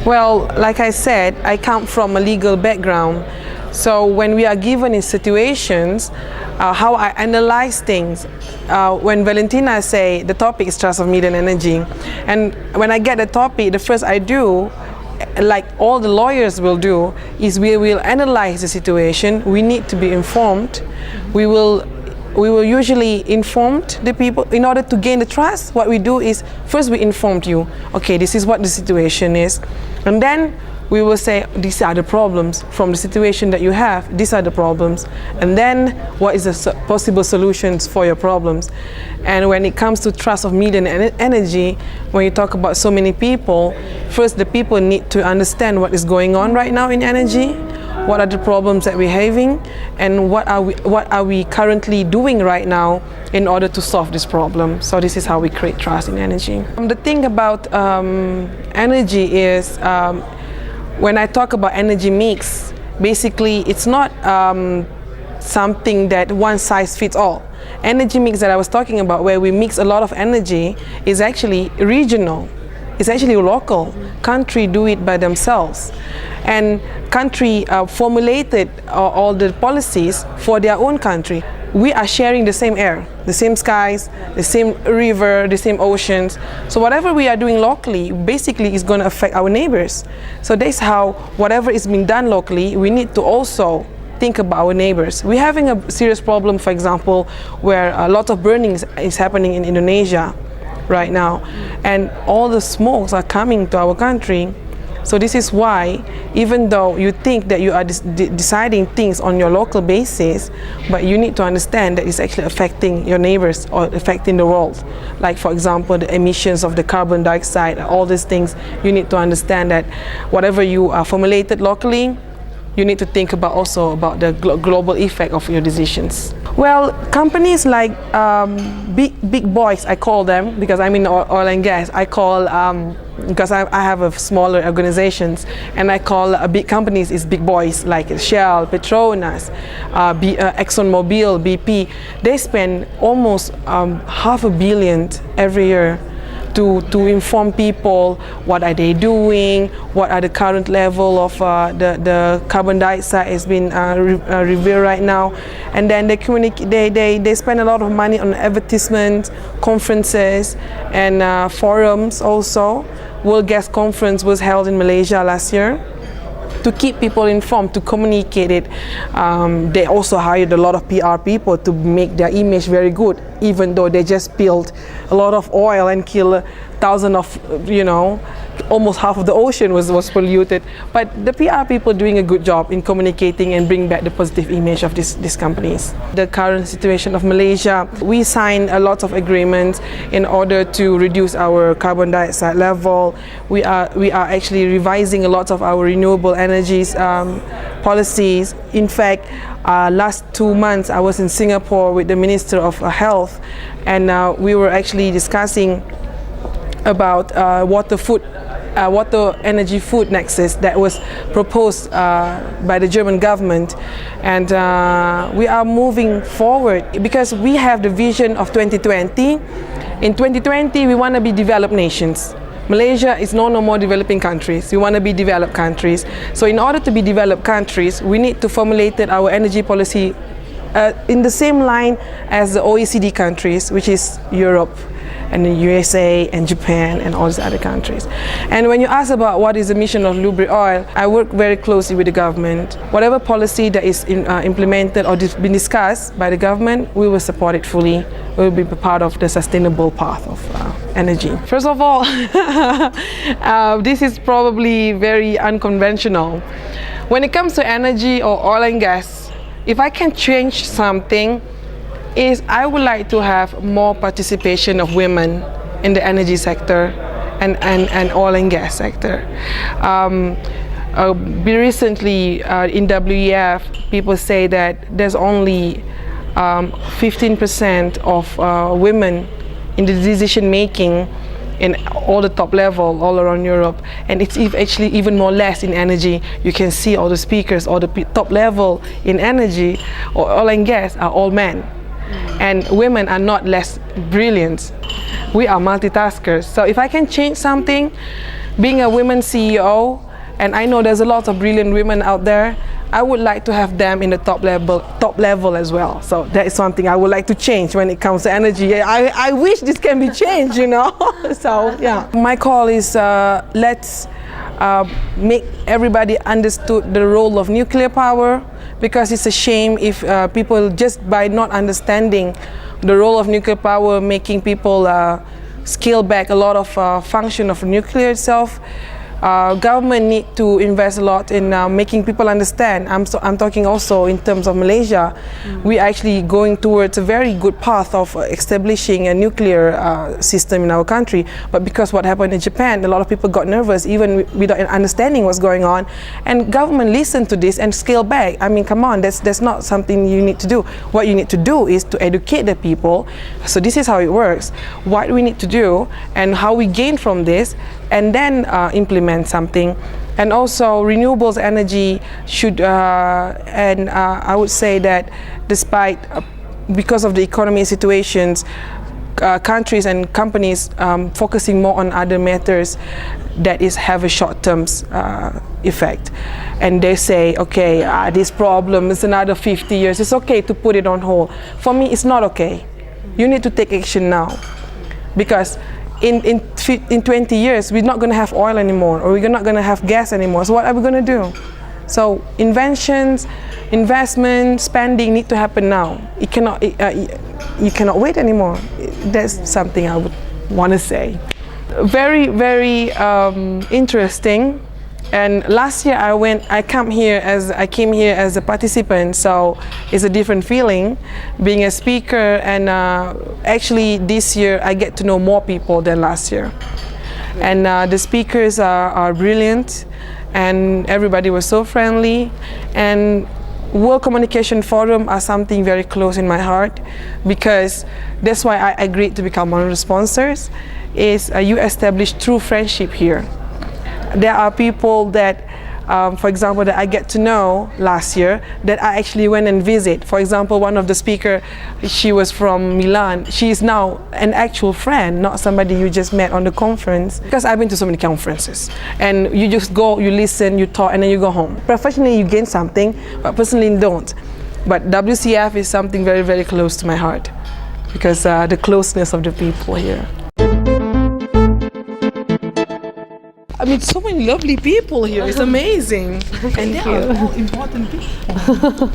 Well, like I said, I come from a legal background. So when we are given in situations, how I analyze things, when Valentina say the topic is trust of media and energy, and when I get the topic, the first I do, like all the lawyers will do, is we will analyze the situation. We need to be informed. We will usually inform the people in order to gain the trust. What we do is first we informed you, okay, this is what the situation is, and then we will say these are the problems from the situation that you have, these are the problems, and then what is the possible solutions for your problems. And when it comes to trust of media and energy, when you talk about so many people, first the people need to understand what is going on right now in energy, what are the problems that we're having, and what are we currently doing right now in order to solve this problem. So this is how we create trust in energy. The thing about energy is, when I talk about energy mix, basically it's not something that one size fits all. Energy mix that I was talking about, where we mix a lot of energy, is actually regional. It's actually local. Country do it by themselves, and country formulated all the policies for their own country. We are sharing the same air, the same skies, the same river, the same oceans. So whatever we are doing locally basically is going to affect our neighbors. So that's how whatever is being done locally, we need to also think about our neighbors. We're having a serious problem, for example, where a lot of burning is happening in Indonesia right now, and all the smokes are coming to our country. So this is why, even though you think that you are deciding things on your local basis, but you need to understand that it's actually affecting your neighbors or affecting the world. Like, for example, the emissions of the carbon dioxide, all these things, you need to understand that whatever you formulated locally, you need to think about also about the global effect of your decisions. Well, companies like big boys, I call them, because I'm in oil and gas. I call, because I have a smaller organizations, and I call big companies is big boys, like Shell, Petronas, ExxonMobil, BP. They spend almost $500 million every year to inform people what are they doing, what are the current level of the carbon dioxide has been revealed right now, and then they spend a lot of money on advertisements, conferences, and forums also. World Gas Conference was held in Malaysia last year to keep people informed, to communicate it. They also hired a lot of PR people to make their image very good, even though they just spilled a lot of oil and killed thousands of, almost half of the ocean was polluted. But the PR people doing a good job in communicating and bring back the positive image of these companies. The current situation of Malaysia, we signed a lot of agreements in order to reduce our carbon dioxide level. We are actually revising a lot of our renewable energies policies. In fact, last 2 months I was in Singapore with the Minister of Health, and we were actually discussing about water energy food nexus that was proposed by the German government, and we are moving forward because we have the vision of 2020. In 2020 we want to be developed nations. Malaysia is no more developing countries. We want to be developed countries. So in order to be developed countries, we need to formulate our energy policy in the same line as the OECD countries, which is Europe and the USA and Japan and all these other countries. And when you ask about what is the mission of Lubri oil, I work very closely with the government. Whatever policy that is implemented or been discussed by the government, we will support it fully. We will be part of the sustainable path of energy. First of all, this is probably very unconventional. When it comes to energy or oil and gas, if I can change something, I would like to have more participation of women in the energy sector and oil and gas sector. Recently in WEF, people say that there's only 15% of women in the decision making in all the top level all around Europe, and it's actually even more less in energy. You can see all the speakers, all the top level in energy or oil and gas are all men. And women are not less brilliant. We are multitaskers. So if I can change something, being a women CEO, and I know there's a lot of brilliant women out there, I would like to have them in the top level as well. So that is something I would like to change when it comes to energy. I wish this can be changed, you know. So yeah, my call is let's make everybody understood the role of nuclear power, because it's a shame if people, just by not understanding the role of nuclear power, making people scale back a lot of function of nuclear itself. Government need to invest a lot in making people understand. I'm talking also in terms of Malaysia. We're actually going towards a very good path of establishing a nuclear system in our country. But because what happened in Japan, a lot of people got nervous even without understanding what's going on. And government listened to this and scale back. I mean, come on, that's not something you need to do. What you need to do is to educate the people. So this is how it works. What we need to do and how we gain from this, and then implement something. And also renewables energy should, and I would say that despite, because of the economy situations, countries and companies focusing more on other matters that have a short-term effect. And they say, okay, this problem is another 50 years, it's okay to put it on hold. For me, it's not okay. You need to take action now, because in 20 years, we're not going to have oil anymore, or we're not going to have gas anymore. So what are we going to do? So inventions, investment, spending need to happen now. It cannot, you cannot wait anymore. That's something I would want to say. Very, very interesting. And last year I came here as a participant, so it's a different feeling being a speaker. And actually this year I get to know more people than last year. And the speakers are brilliant, and everybody was so friendly. And World Communication Forum are something very close in my heart, because that's why I agreed to become one of the sponsors. Is you establish true friendship here. There are people that, for example, that I get to know last year that I actually went and visit. For example, one of the speakers, she was from Milan. She is now an actual friend, not somebody you just met on the conference. Because I've been to so many conferences, and you just go, you listen, you talk, and then you go home. Professionally, you gain something, but personally, you don't. But WCF is something very, very close to my heart, because the closeness of the people here. I mean, so many lovely people here. It's amazing. And they are all important people.